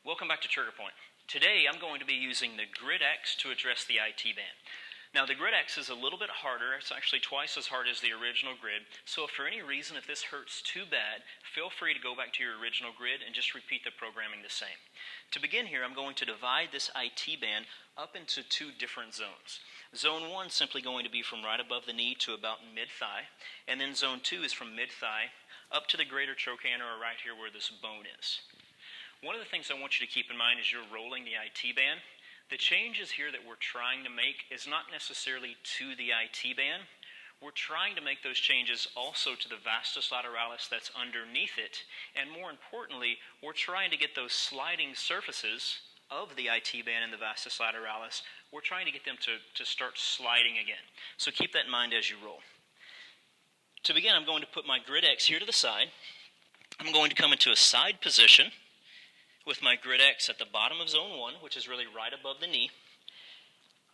Welcome back to TriggerPoint. Today I'm going to be using the Grid X to address the IT band. Now the Grid X is a little bit harder. It's actually twice as hard as the original grid. So if for any reason if this hurts too bad, feel free to go back to your original grid and just repeat the programming the same. To begin here, I'm going to divide this IT band up into two different zones. Zone 1 is simply going to be from right above the knee to about mid-thigh, and then Zone 2 is from mid-thigh up to the greater trochanter or right here where this bone is. One of the things I want you to keep in mind as you're rolling the IT band, the changes here that we're trying to make is not necessarily to the IT band. We're trying to make those changes also to the vastus lateralis that's underneath it, and more importantly, we're trying to get those sliding surfaces of the IT band and the vastus lateralis, we're trying to get them to start sliding again. So keep that in mind as you roll. To begin, I'm going to put my Grid X here to the side. I'm going to come into a side position with my Grid X at the bottom of Zone 1, which is really right above the knee.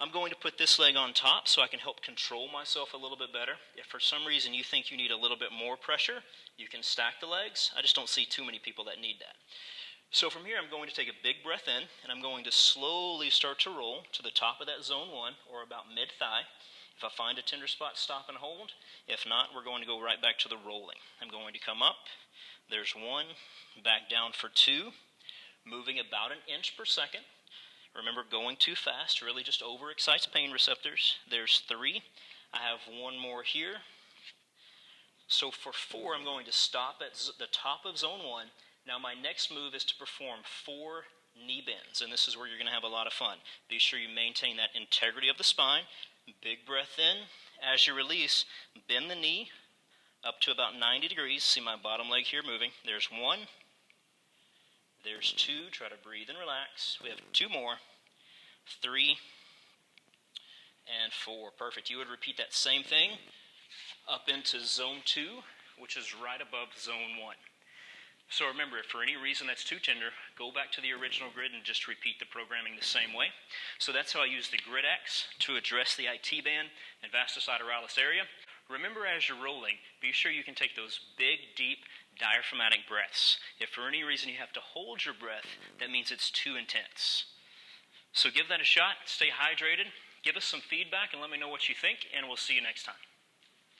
I'm going to put this leg on top so I can help control myself a little bit better. If for some reason you think you need a little bit more pressure, you can stack the legs. I just don't see too many people that need that. So from here, I'm going to take a big breath in, and I'm going to slowly start to roll to the top of that Zone 1, or about mid-thigh. If I find a tender spot, stop and hold. If not, we're going to go right back to the rolling. I'm going to come up. There's 1, back down for 2. Moving about an inch per second. Remember, going too fast really just overexcites pain receptors. There's 3. I have 1 more here. So for 4, I'm going to stop at the top of Zone 1. Now my next move is to perform 4 knee bends, and this is where you're going to have a lot of fun. Be sure you maintain that integrity of the spine. Big breath in. As you release, bend the knee up to about 90 degrees. See my bottom leg here moving. There's 1. There's 2, try to breathe and relax. We have 2 more, 3, and 4. Perfect. You would repeat that same thing up into Zone 2, which is right above Zone 1. So remember, if for any reason that's too tender, go back to the original grid and just repeat the programming the same way. So that's how I use the Grid X to address the IT band and vastus lateralis area. Remember, as you're rolling, be sure you can take those big, deep, diaphragmatic breaths. If for any reason you have to hold your breath, that means it's too intense. So give that a shot, stay hydrated, give us some feedback, and let me know what you think, and we'll see you next time.